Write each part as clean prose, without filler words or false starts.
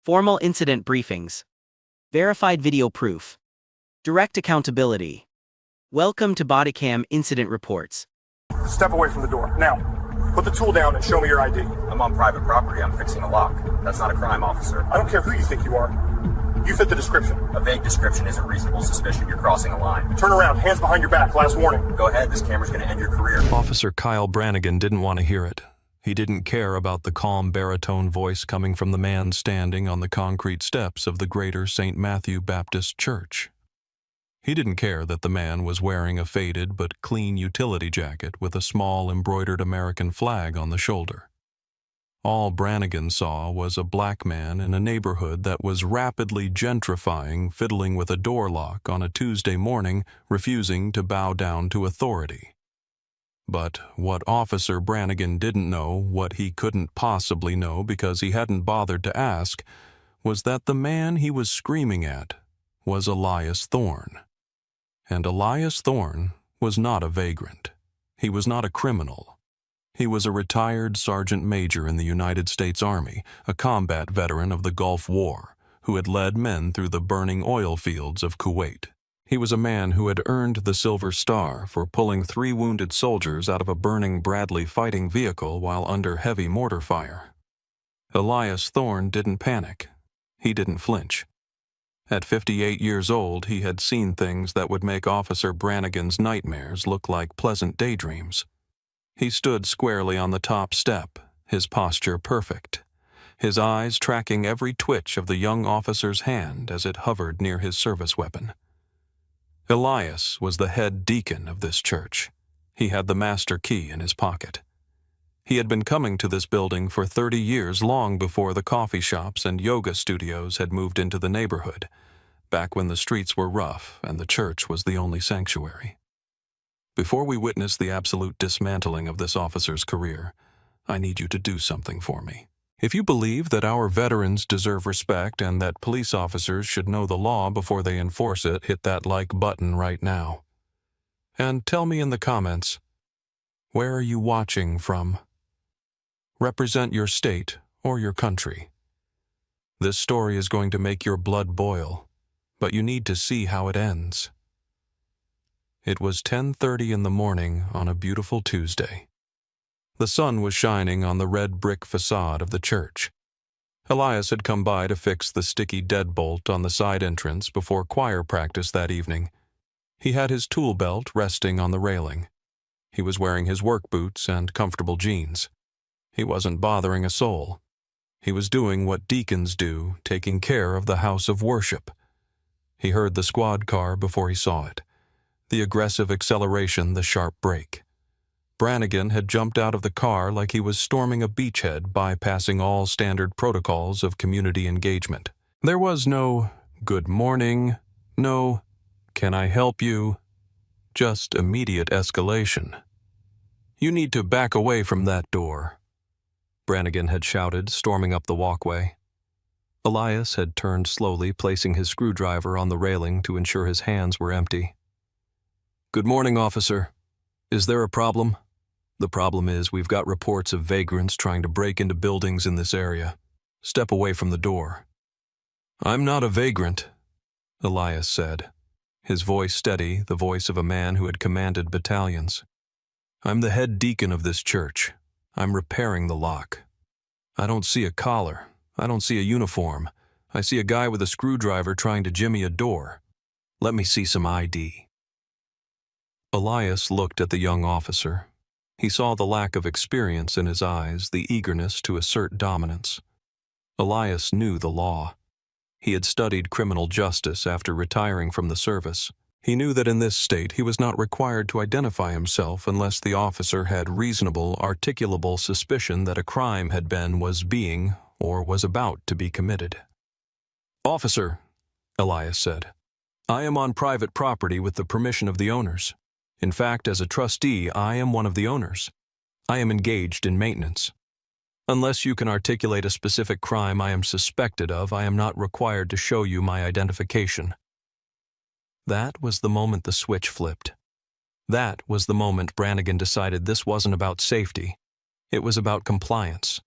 Formal incident briefings. Verified video proof. Direct accountability. Welcome to Bodycam Incident Reports. Step away from the door. Now, put the tool down and show me your ID. I'm on private property. I'm fixing a lock. That's not a crime, officer. I don't care who you think you are. You fit the description. A vague description isn't reasonable suspicion. You're crossing a line. Turn around. Hands behind your back. Last warning. Go ahead. This camera's going to end your career. Officer Kyle Brannigan didn't want to hear it. He didn't care about the calm baritone voice coming from the man standing on the concrete steps of the Greater St. Matthew Baptist Church. He didn't care that the man was wearing a faded but clean utility jacket with a small embroidered American flag on the shoulder. All Brannigan saw was a black man in a neighborhood that was rapidly gentrifying, fiddling with a door lock on a Tuesday morning, refusing to bow down to authority. But what Officer Brannigan didn't know, what he couldn't possibly know because he hadn't bothered to ask, was that the man he was screaming at was Elias Thorne. And Elias Thorne was not a vagrant. He was not a criminal. He was a retired sergeant major in the United States Army, a combat veteran of the Gulf War, who had led men through the burning oil fields of Kuwait. He was a man who had earned the Silver Star for pulling 3 wounded soldiers out of a burning Bradley fighting vehicle while under heavy mortar fire. Elias Thorne didn't panic. He didn't flinch. At 58 years old, he had seen things that would make Officer Brannigan's nightmares look like pleasant daydreams. He stood squarely on the top step, his posture perfect, his eyes tracking every twitch of the young officer's hand as it hovered near his service weapon. Elias was the head deacon of this church. He had the master key in his pocket. He had been coming to this building for 30 years, long before the coffee shops and yoga studios had moved into the neighborhood, back when the streets were rough and the church was the only sanctuary. Before we witness the absolute dismantling of this officer's career, I need you to do something for me. If you believe that our veterans deserve respect and that police officers should know the law before they enforce it, hit that like button right now. And tell me in the comments, where are you watching from? Represent your state or your country. This story is going to make your blood boil, but you need to see how it ends. It was 10:30 in the morning on a beautiful Tuesday. The sun was shining on the red brick facade of the church. Elias had come by to fix the sticky deadbolt on the side entrance before choir practice that evening. He had his tool belt resting on the railing. He was wearing his work boots and comfortable jeans. He wasn't bothering a soul. He was doing what deacons do, taking care of the house of worship. He heard the squad car before he saw it. The aggressive acceleration, the sharp brake. Brannigan had jumped out of the car like he was storming a beachhead, bypassing all standard protocols of community engagement. There was no, "Good morning," no, "Can I help you?" Just immediate escalation. "You need to back away from that door," Brannigan had shouted, storming up the walkway. Elias had turned slowly, placing his screwdriver on the railing to ensure his hands were empty. "Good morning, officer. Is there a problem?" "The problem is we've got reports of vagrants trying to break into buildings in this area. Step away from the door." "I'm not a vagrant," Elias said, his voice steady, the voice of a man who had commanded battalions. "I'm the head deacon of this church. I'm repairing the lock. I don't see a collar. I don't see a uniform. I see a guy with a screwdriver trying to jimmy a door. Let me see some ID." Elias looked at the young officer. He saw the lack of experience in his eyes, the eagerness to assert dominance. Elias knew the law. He had studied criminal justice after retiring from the service. He knew that in this state he was not required to identify himself unless the officer had reasonable, articulable suspicion that a crime had been, was being, or was about to be committed. "Officer," Elias said, "I am on private property with the permission of the owners. In fact, as a trustee, I am one of the owners. I am engaged in maintenance. Unless you can articulate a specific crime I am suspected of, I am not required to show you my identification." That was the moment the switch flipped. That was the moment Brannigan decided this wasn't about safety. It was about compliance.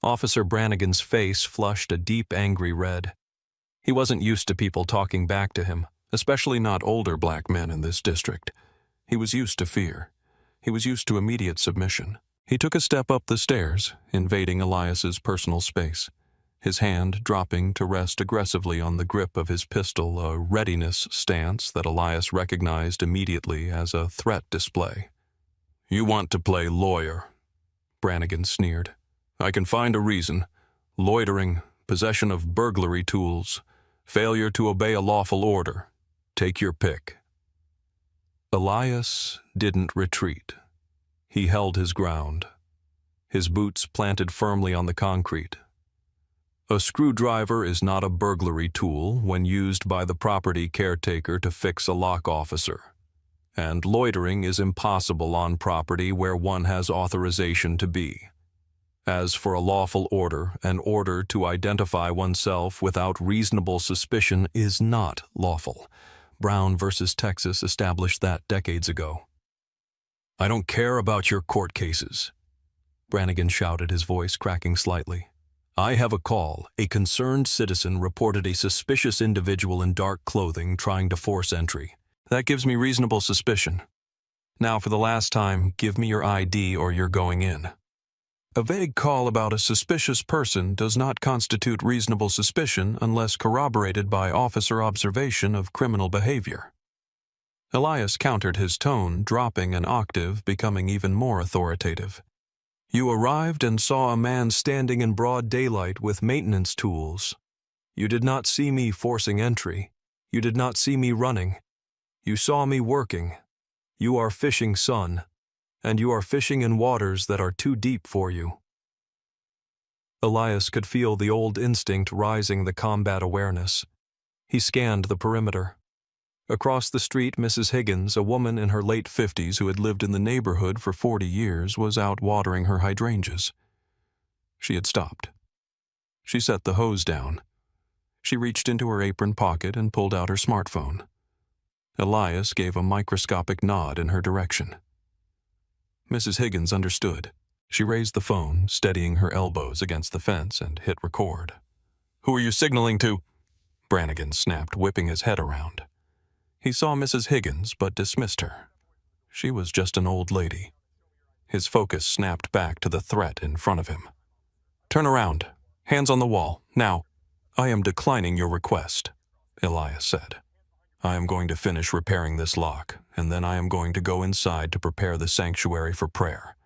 Officer Brannigan's face flushed a deep, angry red. He wasn't used to people talking back to him, especially not older black men in this district. He was used to fear. He was used to immediate submission. He took a step up the stairs, invading Elias's personal space, his hand dropping to rest aggressively on the grip of his pistol, a readiness stance that Elias recognized immediately as a threat display. "You want to play lawyer," Brannigan sneered. "I can find a reason. Loitering, possession of burglary tools, failure to obey a lawful order. Take your pick." Elias didn't retreat. He held his ground, his boots planted firmly on the concrete. A screwdriver is not a burglary tool when used by the property caretaker to fix a lock officer, and loitering is impossible on property where one has authorization to be. As for a lawful order, an order to identify oneself without reasonable suspicion is not lawful. Brown versus Texas established that decades ago. "I don't care about your court cases," Brannigan shouted, his voice cracking slightly. "I have a call. A concerned citizen reported a suspicious individual in dark clothing trying to force entry. That gives me reasonable suspicion. Now, for the last time, give me your ID or you're going in." A vague call about a suspicious person does not constitute reasonable suspicion unless corroborated by officer observation of criminal behavior. Elias countered his tone, dropping an octave, becoming even more authoritative. "You arrived and saw a man standing in broad daylight with maintenance tools. You did not see me forcing entry. You did not see me running. You saw me working. You are fishing, son, and you are fishing in waters that are too deep for you." Elias could feel the old instinct rising, the combat awareness. He scanned the perimeter. Across the street, Mrs. Higgins, a woman in her late 50s who had lived in the neighborhood for 40 years, was out watering her hydrangeas. She had stopped. She set the hose down. She reached into her apron pocket and pulled out her smartphone. Elias gave a microscopic nod in her direction. Mrs. Higgins understood. She raised the phone, steadying her elbows against the fence, and hit record. "Who are you signaling to?" Brannigan snapped, whipping his head around. He saw Mrs. Higgins, but dismissed her. She was just an old lady. His focus snapped back to the threat in front of him. "Turn around. Hands on the wall. Now." "I am declining your request," Elias said. "I am going to finish repairing this lock, and then I am going to go inside to prepare the sanctuary for prayer.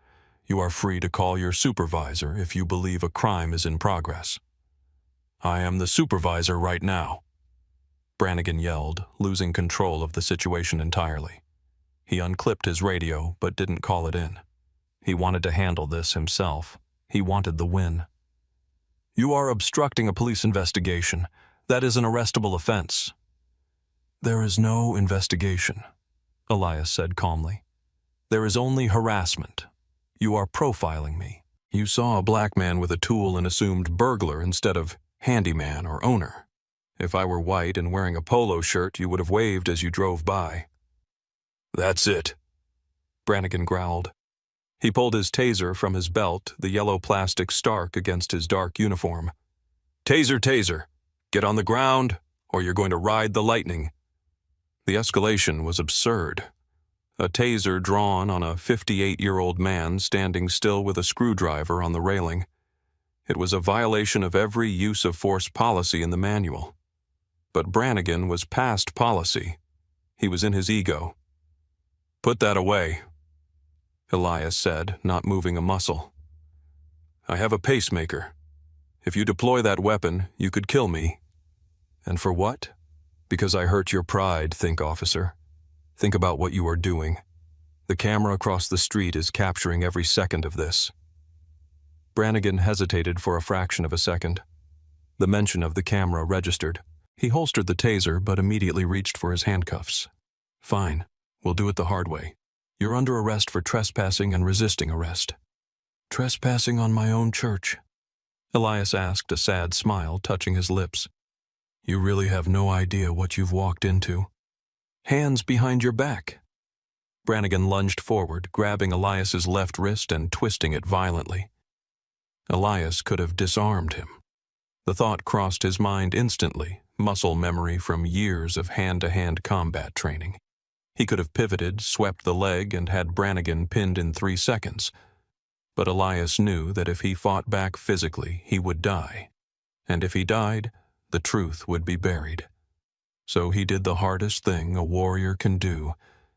You are free to call your supervisor if you believe a crime is in progress." "I am the supervisor right now," Brannigan yelled, losing control of the situation entirely. He unclipped his radio, but didn't call it in. He wanted to handle this himself. He wanted the win. "You are obstructing a police investigation. That is an arrestable offense." "There is no investigation," Elias said calmly. "There is only harassment. You are profiling me. You saw a black man with a tool and assumed burglar instead of handyman or owner. If I were white and wearing a polo shirt, you would have waved as you drove by." "That's it," Brannigan growled. He pulled his taser from his belt, the yellow plastic Stark against his dark uniform. "Taser, taser. Get on the ground, or you're going to ride the lightning." The escalation was absurd. A taser drawn on a 58-year-old man standing still with a screwdriver on the railing. It was a violation of every use of force policy in the manual. But Brannigan was past policy. He was in his ego. "Put that away," Elias said, not moving a muscle. "I have a pacemaker. If you deploy that weapon, you could kill me." "And for what?" "Because I hurt your pride, think, officer. Think about what you are doing. The camera across the street is capturing every second of this." Brannigan hesitated for a fraction of a second. The mention of the camera registered. He holstered the taser, but immediately reached for his handcuffs. "Fine. We'll do it the hard way. You're under arrest for trespassing and resisting arrest." "Trespassing on my own church?" Elias asked, a sad smile touching his lips. "You really have no idea what you've walked into." "Hands behind your back." Brannigan lunged forward, grabbing Elias's left wrist and twisting it violently. Elias could have disarmed him. The thought crossed his mind instantly, muscle memory from years of hand-to-hand combat training. He could have pivoted, swept the leg, and had Brannigan pinned in 3 seconds. But Elias knew that if he fought back physically, he would die. And if he died, the truth would be buried. So he did the hardest thing a warrior can do.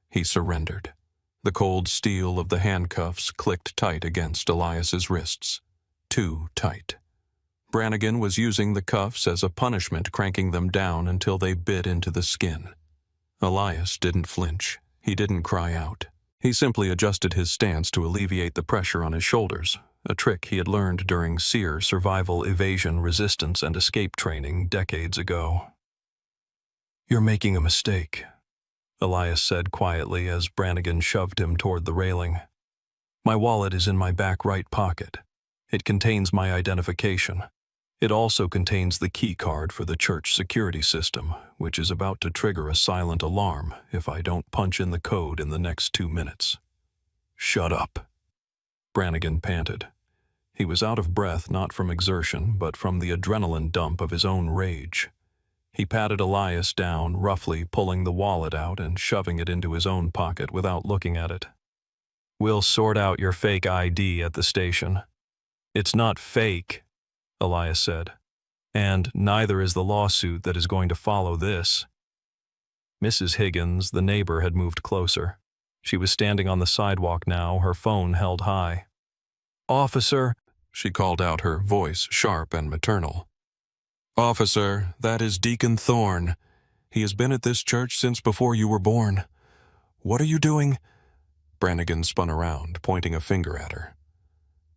He surrendered. The cold steel of the handcuffs clicked tight against Elias's wrists. Too tight. Brannigan was using the cuffs as a punishment, cranking them down until they bit into the skin. Elias didn't flinch. He didn't cry out. He simply adjusted his stance to alleviate the pressure on his shoulders, a trick he had learned during SERE survival, evasion, resistance, and escape training decades ago. "You're making a mistake," Elias said quietly as Brannigan shoved him toward the railing. "My wallet is in my back right pocket. It contains my identification. It also contains the key card for the church security system, which is about to trigger a silent alarm if I don't punch in the code in the next 2 minutes." "Shut up," Brannigan panted. He was out of breath not from exertion, but from the adrenaline dump of his own rage. He patted Elias down, roughly pulling the wallet out and shoving it into his own pocket without looking at it. "We'll sort out your fake ID at the station." "It's not fake," Elias said. "And neither is the lawsuit that is going to follow this." Mrs. Higgins, the neighbor, had moved closer. She was standing on the sidewalk now, her phone held high. "Officer," she called out, her voice sharp and maternal. "Officer, that is Deacon Thorne. He has been at this church since before you were born. What are you doing?" Brannigan spun around, pointing a finger at her.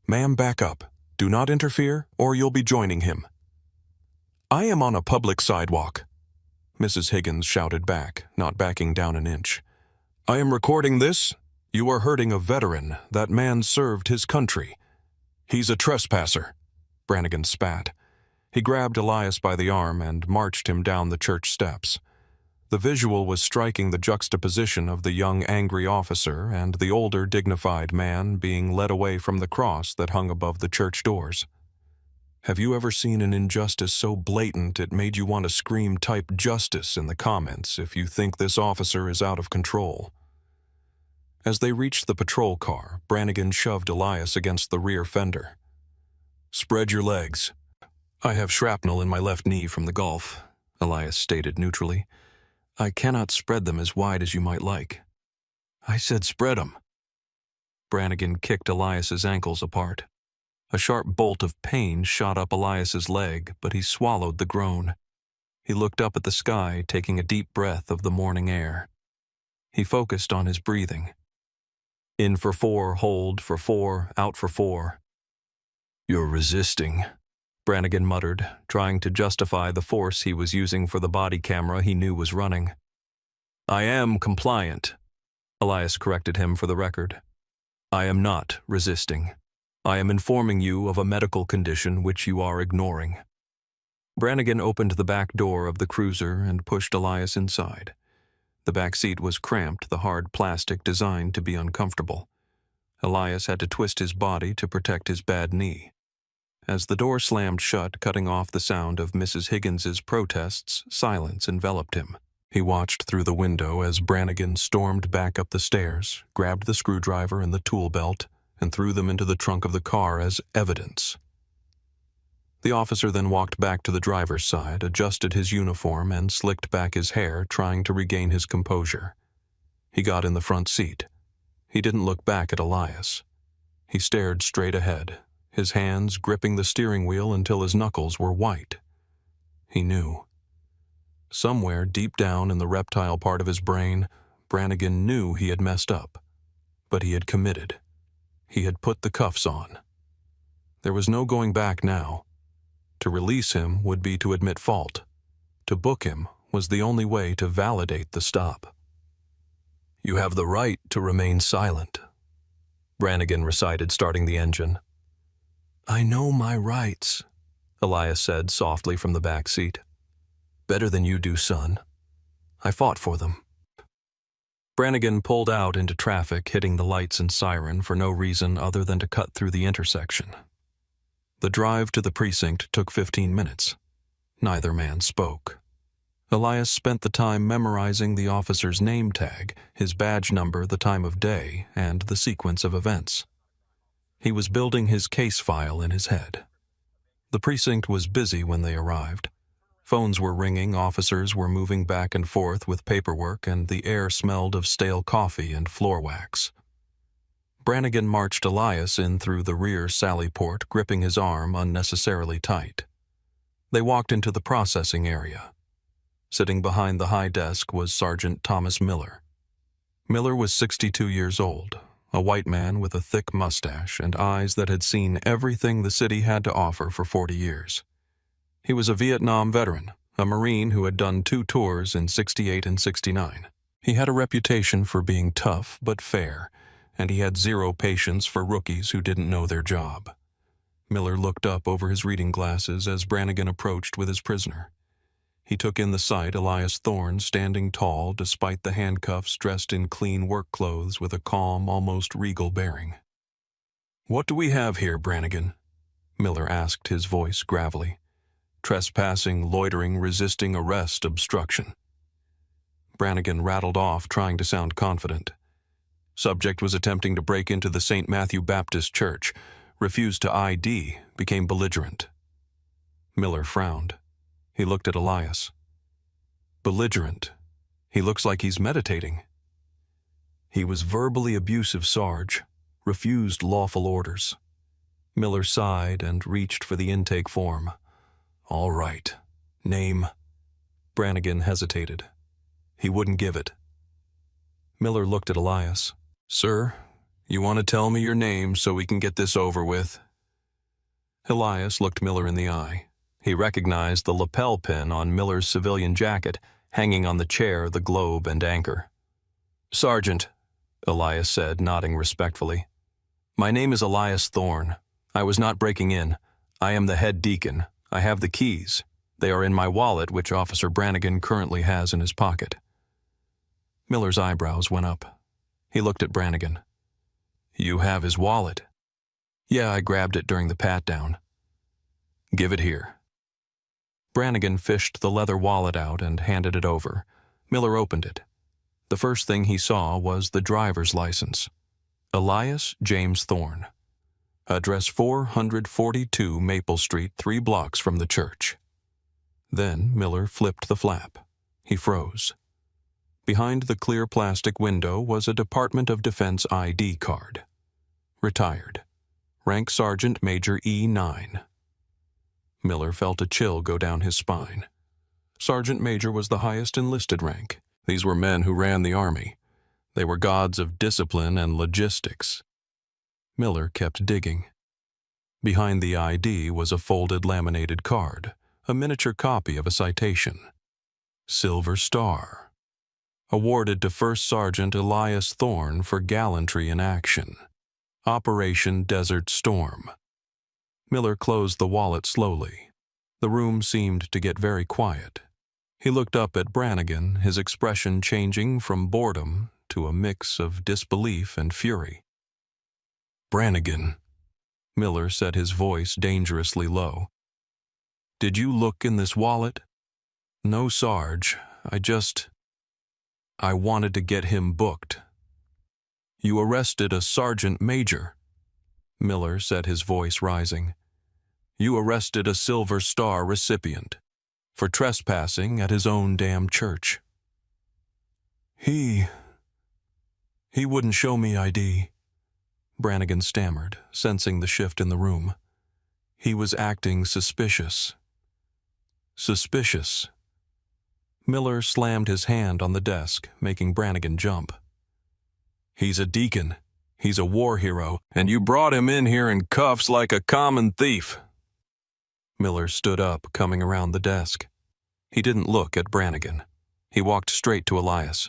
"Ma'am, back up. Do not interfere, or you'll be joining him." "I am on a public sidewalk," Mrs. Higgins shouted back, not backing down an inch. "I am recording this. You are hurting a veteran. That man served his country." "He's a trespasser," Brannigan spat. He grabbed Elias by the arm and marched him down the church steps. The visual was striking, the juxtaposition of the young, angry officer and the older, dignified man being led away from the cross that hung above the church doors. Have you ever seen an injustice so blatant it made you want to scream "type justice" in the comments if you think this officer is out of control? As they reached the patrol car, Brannigan shoved Elias against the rear fender. "Spread your legs." "I have shrapnel in my left knee from the golf," Elias stated neutrally. "I cannot spread them as wide as you might like." "I said spread them." Brannigan kicked Elias's ankles apart. A sharp bolt of pain shot up Elias's leg, but he swallowed the groan. He looked up at the sky, taking a deep breath of the morning air. He focused on his breathing. In for 4, hold for 4, out for 4. "You're resisting," Brannigan muttered, trying to justify the force he was using for the body camera he knew was running. "I am compliant," Elias corrected him for the record. "I am not resisting. I am informing you of a medical condition which you are ignoring." Brannigan opened the back door of the cruiser and pushed Elias inside. The back seat was cramped, the hard plastic designed to be uncomfortable. Elias had to twist his body to protect his bad knee. As the door slammed shut, cutting off the sound of Mrs. Higgins's protests, silence enveloped him. He watched through the window as Brannigan stormed back up the stairs, grabbed the screwdriver and the tool belt, and threw them into the trunk of the car as evidence. The officer then walked back to the driver's side, adjusted his uniform, and slicked back his hair, trying to regain his composure. He got in the front seat. He didn't look back at Elias. He stared straight ahead, his hands gripping the steering wheel until his knuckles were white. He knew. Somewhere deep down in the reptile part of his brain, Brannigan knew he had messed up. But he had committed. He had put the cuffs on. There was no going back now. To release him would be to admit fault. To book him was the only way to validate the stop. "You have the right to remain silent," Brannigan recited, starting the engine. "I know my rights," Elias said softly from the back seat. "Better than you do, son. I fought for them." Brannigan pulled out into traffic, hitting the lights and siren for no reason other than to cut through the intersection. The drive to the precinct took 15 minutes. Neither man spoke. Elias spent the time memorizing the officer's name tag, his badge number, the time of day, and the sequence of events. He was building his case file in his head. The precinct was busy when they arrived. Phones were ringing, officers were moving back and forth with paperwork, and the air smelled of stale coffee and floor wax. Brannigan marched Elias in through the rear sally port, gripping his arm unnecessarily tight. They walked into the processing area. Sitting behind the high desk was Sergeant Thomas Miller. Miller was 62 years old, a white man with a thick mustache and eyes that had seen everything the city had to offer for 40 years. He was a Vietnam veteran, a Marine who had done 2 tours in '68 and '69. He had a reputation for being tough but fair, and he had zero patience for rookies who didn't know their job. Miller looked up over his reading glasses as Brannigan approached with his prisoner. He took in the sight Elias Thorne standing tall despite the handcuffs, dressed in clean work clothes with a calm, almost regal bearing. "What do we have here, Brannigan?" Miller asked, his voice gravelly. "Trespassing, loitering, resisting arrest, obstruction." Brannigan rattled off, trying to sound confident. Subject was attempting to break into the St. Matthew Baptist Church, refused to ID, became belligerent. Miller frowned. He looked at Elias. "Belligerent. He looks like he's meditating." "He was verbally abusive, Sarge. Refused lawful orders." Miller sighed and reached for the intake form. "All right. Name?" Brannigan hesitated. He wouldn't give it. Miller looked at Elias. "Sir, you want to tell me your name so we can get this over with?" Elias looked Miller in the eye. He recognized the lapel pin on Miller's civilian jacket, hanging on the chair, the globe and anchor. "Sergeant," Elias said, nodding respectfully. "My name is Elias Thorne. I was not breaking in. I am the head deacon. I have the keys. They are in my wallet, which Officer Brannigan currently has in his pocket." Miller's eyebrows went up. He looked at Brannigan. "You have his wallet?" "Yeah, I grabbed it during the pat-down." "Give it here." Brannigan fished the leather wallet out and handed it over. Miller opened it. The first thing he saw was the driver's license. Elias James Thorne. Address 442 Maple Street, 3 blocks from the church. Then Miller flipped the flap. He froze. Behind the clear plastic window was a Department of Defense ID card. Retired. Rank Sergeant Major E9. Miller felt a chill go down his spine. Sergeant Major was the highest enlisted rank. These were men who ran the Army. They were gods of discipline and logistics. Miller kept digging. Behind the ID was a folded laminated card, a miniature copy of a citation. Silver Star. Awarded to First Sergeant Elias Thorne for gallantry in action. Operation Desert Storm. Miller closed the wallet slowly. The room seemed to get very quiet. He looked up at Brannigan, his expression changing from boredom to a mix of disbelief and fury. "Brannigan," Miller said, his voice dangerously low. "Did you look in this wallet?" "No, Sarge. I wanted to get him booked." "You arrested a sergeant major," Miller said, his voice rising. "You arrested a Silver Star recipient for trespassing at his own damn church." He wouldn't show me ID," Brannigan stammered, sensing the shift in the room. "He was acting suspicious." "Suspicious?" Miller slammed his hand on the desk, making Brannigan jump. "He's a deacon. He's a war hero, and you brought him in here in cuffs like a common thief." Miller stood up, coming around the desk. He didn't look at Brannigan. He walked straight to Elias.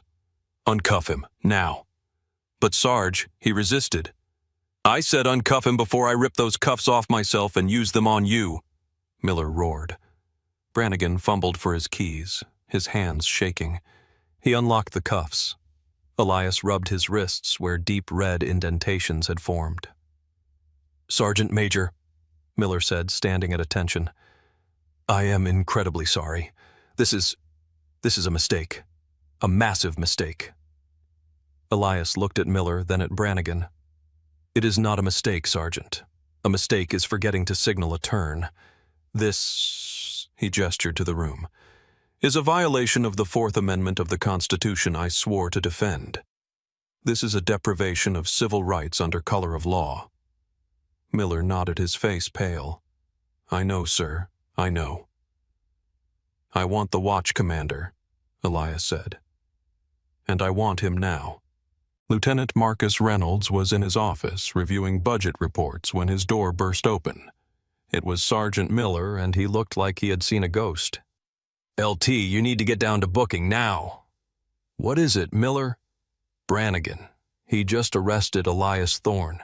"Uncuff him, now." "But Sarge, he resisted." "I said uncuff him before I ripped those cuffs off myself and used them on you," Miller roared. Brannigan fumbled for his keys, his hands shaking. He unlocked the cuffs. Elias rubbed his wrists where deep red indentations had formed. "Sergeant Major, Miller said, standing at attention. I am incredibly sorry. This is a mistake. A massive mistake. Elias looked at Miller, then at Brannigan. It is not a mistake, Sergeant. A mistake is forgetting to signal a turn. This, he gestured to the room, is a violation of the Fourth Amendment of the Constitution I swore to defend. This is a deprivation of civil rights under color of law. Miller nodded, his face pale. I know, sir, I know. I want the watch commander, Elias said. And I want him now. Lieutenant Marcus Reynolds was in his office reviewing budget reports when his door burst open. It was Sergeant Miller, and he looked like he had seen a ghost. LT, you need to get down to booking now. What is it, Miller? Brannigan. He just arrested Elias Thorne.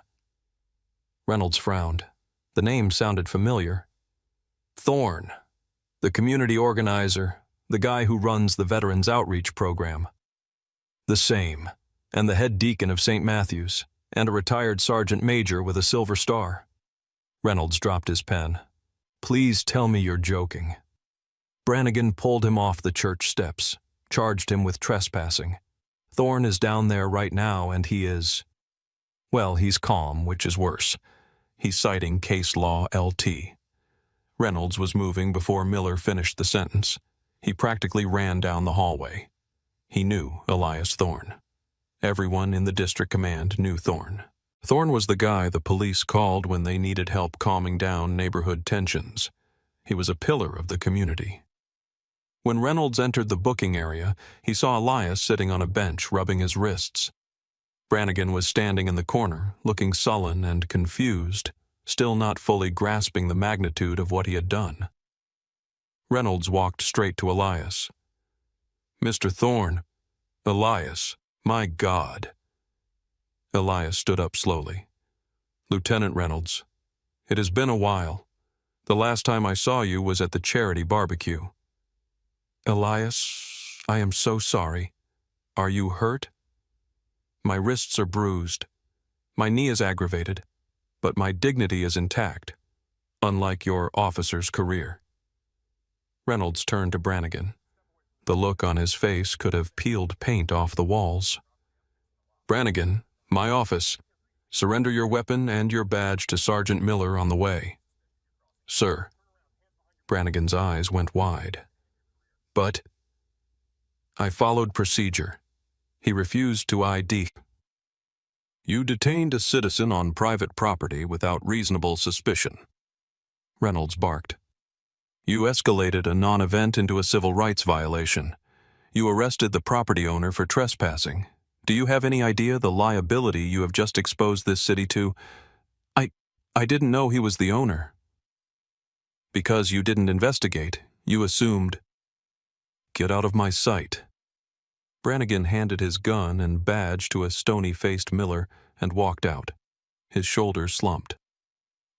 Reynolds frowned. The name sounded familiar. Thorne, the community organizer, the guy who runs the Veterans Outreach Program. The same, and the head deacon of St. Matthew's, and a retired sergeant major with a silver star. Reynolds dropped his pen. Please tell me you're joking. Brannigan pulled him off the church steps, charged him with trespassing. Thorne is down there right now, and he is... Well, he's calm, which is worse. He's citing case law LT. Reynolds was moving before Miller finished the sentence. He practically ran down the hallway. He knew Elias Thorne. Everyone in the district command knew Thorne. Thorne was the guy the police called when they needed help calming down neighborhood tensions. He was a pillar of the community. When Reynolds entered the booking area, he saw Elias sitting on a bench rubbing his wrists. Brannigan was standing in the corner, looking sullen and confused, still not fully grasping the magnitude of what he had done. Reynolds walked straight to Elias. Mr. Thorne, Elias, my God. Elias stood up slowly. Lieutenant Reynolds, it has been a while. The last time I saw you was at the charity barbecue. Elias, I am so sorry. Are you hurt? My wrists are bruised. My knee is aggravated, but my dignity is intact, unlike your officer's career. Reynolds turned to Brannigan. The look on his face could have peeled paint off the walls. Brannigan, my office. Surrender your weapon and your badge to Sergeant Miller on the way. Sir. Brannigan's eyes went wide. But I followed procedure. He refused to ID. You detained a citizen on private property without reasonable suspicion. Reynolds barked. You escalated a non-event into a civil rights violation. You arrested the property owner for trespassing. Do you have any idea the liability you have just exposed this city to? I didn't know he was the owner. Because you didn't investigate, you assumed. Get out of my sight. Brannigan handed his gun and badge to a stony-faced Miller and walked out. His shoulders slumped.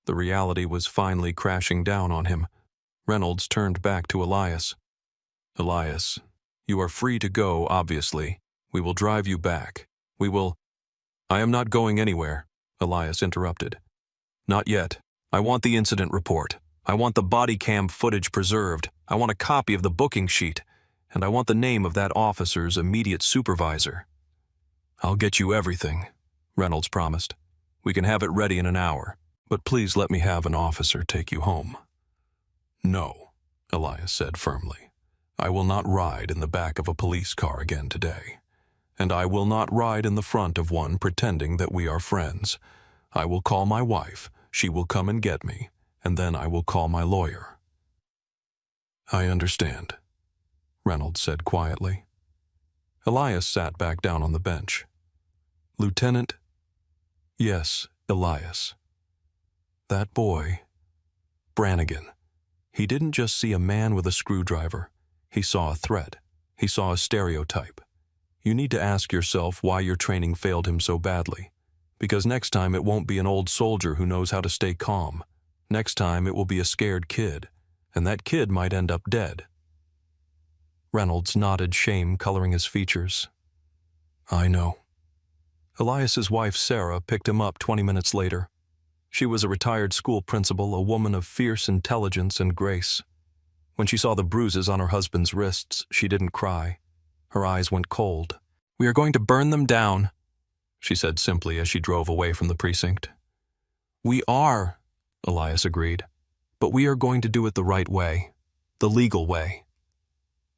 The reality was finally crashing down on him. Reynolds turned back to Elias. Elias, you are free to go, obviously. We will drive you back. We will... I am not going anywhere, Elias interrupted. Not yet. I want the incident report. I want the body cam footage preserved. I want a copy of the booking sheet. And I want the name of that officer's immediate supervisor. I'll get you everything, Reynolds promised. We can have it ready in an hour, but please let me have an officer take you home. No, Elias said firmly. I will not ride in the back of a police car again today. And I will not ride in the front of one pretending that we are friends. I will call my wife, she will come and get me, and then I will call my lawyer. I understand, Reynolds said quietly. Elias sat back down on the bench. Lieutenant? Yes, Elias. That boy, Brannigan, he didn't just see a man with a screwdriver. He saw a threat. He saw a stereotype. You need to ask yourself why your training failed him so badly. Because next time it won't be an old soldier who knows how to stay calm. Next time it will be a scared kid, and that kid might end up dead. Reynolds nodded, shame coloring his features. I know. Elias's wife, Sarah, picked him up 20 minutes later. She was a retired school principal, a woman of fierce intelligence and grace. When she saw the bruises on her husband's wrists, she didn't cry. Her eyes went cold. "We are going to burn them down," she said simply as she drove away from the precinct. "We are," Elias agreed, "but we are going to do it the right way, the legal way."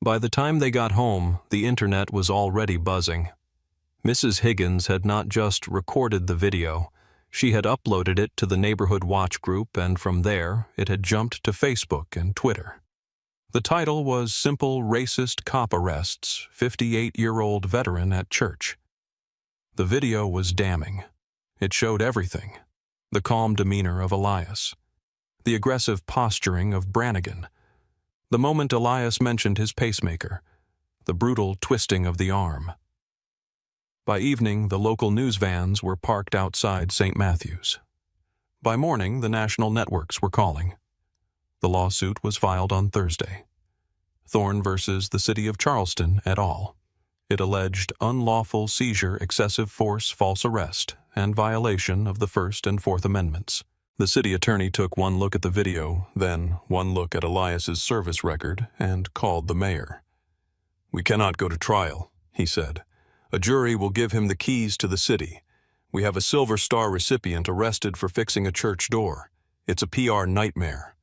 By the time they got home, the internet was already buzzing. Mrs. Higgins had not just recorded the video, she had uploaded it to the Neighborhood Watch group, and from there it had jumped to Facebook and Twitter. The title was "Simple Racist Cop Arrests 58-Year-Old Veteran at Church." The video was damning. It showed everything: the calm demeanor of Elias, the aggressive posturing of Brannigan, the moment Elias mentioned his pacemaker, the brutal twisting of the arm. By evening, the local news vans were parked outside St. Matthew's. By morning, the national networks were calling. The lawsuit was filed on Thursday. Thorne versus the City of Charleston et al. It alleged unlawful seizure, excessive force, false arrest, and violation of the First and Fourth Amendments. The city attorney took one look at the video, then one look at Elias's service record, and called the mayor. "We cannot go to trial," he said. "A jury will give him the keys to the city. We have a Silver Star recipient arrested for fixing a church door. It's a PR nightmare."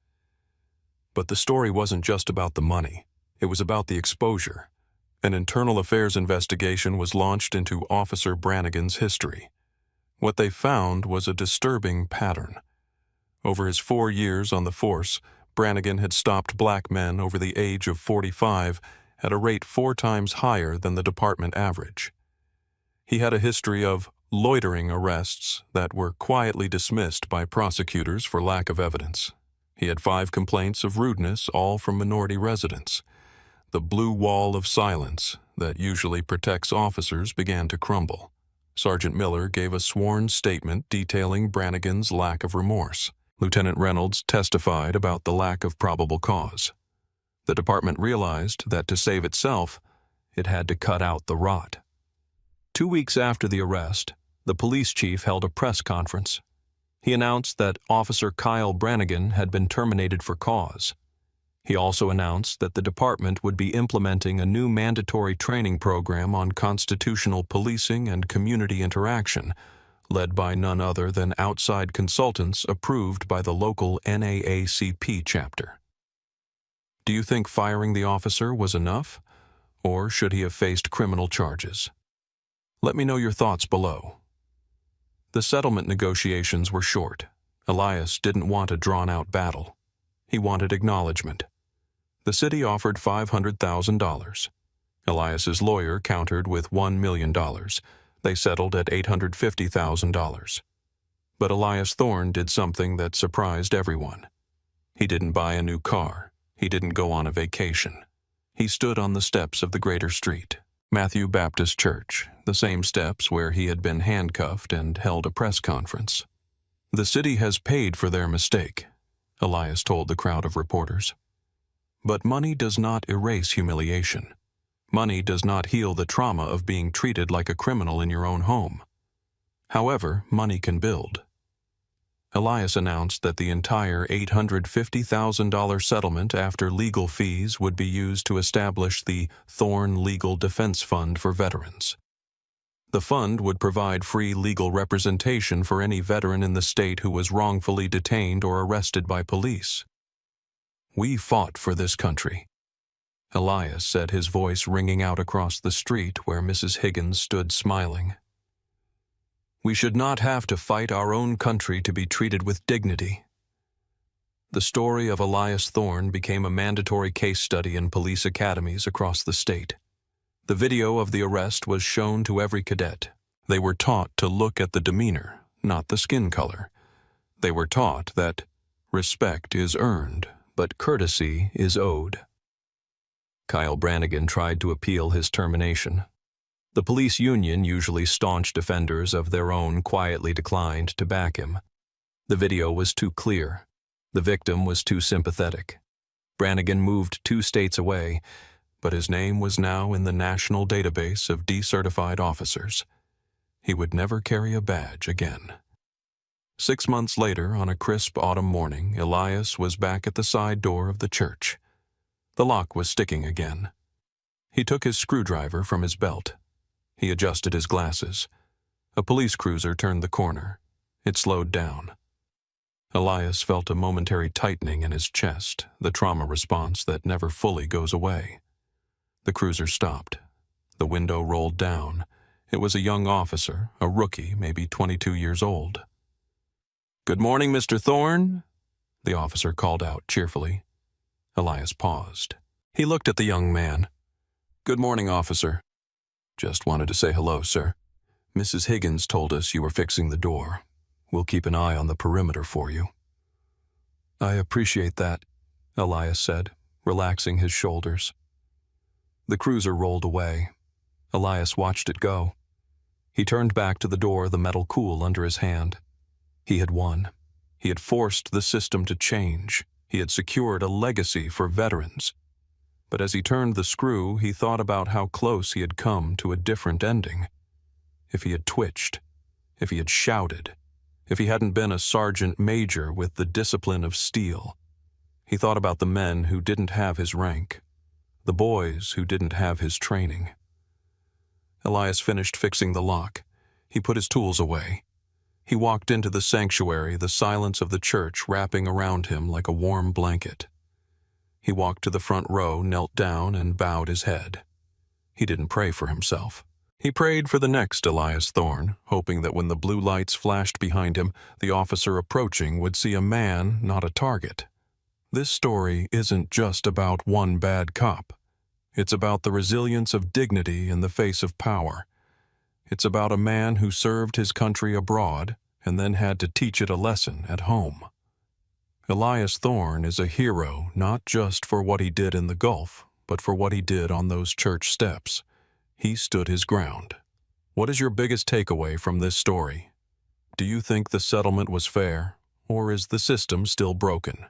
But the story wasn't just about the money. It was about the exposure. An internal affairs investigation was launched into Officer Brannigan's history. What they found was a disturbing pattern. Over his 4 years on the force, Brannigan had stopped black men over the age of 45 at a rate 4 times higher than the department average. He had a history of loitering arrests that were quietly dismissed by prosecutors for lack of evidence. He had 5 complaints of rudeness, all from minority residents. The blue wall of silence that usually protects officers began to crumble. Sergeant Miller gave a sworn statement detailing Brannigan's lack of remorse. Lieutenant Reynolds testified about the lack of probable cause. The department realized that to save itself, it had to cut out the rot. 2 weeks after the arrest, the police chief held a press conference. He announced that Officer Kyle Brannigan had been terminated for cause. He also announced that the department would be implementing a new mandatory training program on constitutional policing and community interaction, led by none other than outside consultants approved by the local NAACP chapter. Do you think firing the officer was enough, or should he have faced criminal charges? Let me know your thoughts below. The settlement negotiations were short. Elias didn't want a drawn-out battle. He wanted acknowledgement. The city offered $500,000. Elias's lawyer countered with $1 million. They settled at $850,000. But Elias Thorne did something that surprised everyone. He didn't buy a new car. He didn't go on a vacation. He stood on the steps of the Greater Street, Matthew Baptist Church, the same steps where he had been handcuffed and held a press conference. "The city has paid for their mistake," Elias told the crowd of reporters. But money does not erase humiliation. Money does not heal the trauma of being treated like a criminal in your own home. However, money can build. Elias announced that the entire $850,000 settlement after legal fees would be used to establish the Thorne Legal Defense Fund for veterans. The fund would provide free legal representation for any veteran in the state who was wrongfully detained or arrested by police. "We fought for this country," Elias said, his voice ringing out across the street where Mrs. Higgins stood smiling. "We should not have to fight our own country to be treated with dignity." The story of Elias Thorne became a mandatory case study in police academies across the state. The video of the arrest was shown to every cadet. They were taught to look at the demeanor, not the skin color. They were taught that respect is earned, but courtesy is owed. Kyle Brannigan tried to appeal his termination. The police union, usually staunch defenders of their own, quietly declined to back him. The video was too clear. The victim was too sympathetic. Brannigan moved 2 states away, but his name was now in the national database of decertified officers. He would never carry a badge again. 6 months later, on a crisp autumn morning, Elias was back at the side door of the church. The lock was sticking again. He took his screwdriver from his belt. He adjusted his glasses. A police cruiser turned the corner. It slowed down. Elias felt a momentary tightening in his chest, the trauma response that never fully goes away. The cruiser stopped. The window rolled down. It was a young officer, a rookie, maybe 22 years old. "Good morning, Mr. Thorne," the officer called out cheerfully. Elias paused. He looked at the young man. "Good morning, officer. Just wanted to say hello, sir. Mrs. Higgins told us you were fixing the door. We'll keep an eye on the perimeter for you." "I appreciate that," Elias said, relaxing his shoulders. The cruiser rolled away. Elias watched it go. He turned back to the door, the metal cool under his hand. He had won. He had forced the system to change. He had secured a legacy for veterans. But as he turned the screw, he thought about how close he had come to a different ending. If he had twitched, if he had shouted, if he hadn't been a sergeant major with the discipline of steel. He thought about the men who didn't have his rank, the boys who didn't have his training. Elias finished fixing the lock. He put his tools away. He walked into the sanctuary, the silence of the church wrapping around him like a warm blanket. He walked to the front row, knelt down, and bowed his head. He didn't pray for himself. He prayed for the next Elias Thorne, hoping that when the blue lights flashed behind him, the officer approaching would see a man, not a target. This story isn't just about one bad cop. It's about the resilience of dignity in the face of power. It's about a man who served his country abroad and then had to teach it a lesson at home. Elias Thorne is a hero not just for what he did in the Gulf, but for what he did on those church steps. He stood his ground. What is your biggest takeaway from this story? Do you think the settlement was fair, or is the system still broken?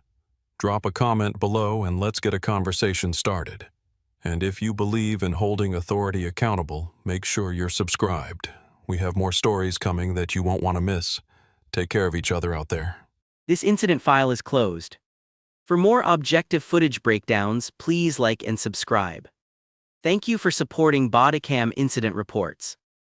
Drop a comment below and let's get a conversation started. And if you believe in holding authority accountable, make sure you're subscribed. We have more stories coming that you won't want to miss. Take care of each other out there. This incident file is closed. For more objective footage breakdowns, please like and subscribe. Thank you for supporting Bodycam Incident Reports.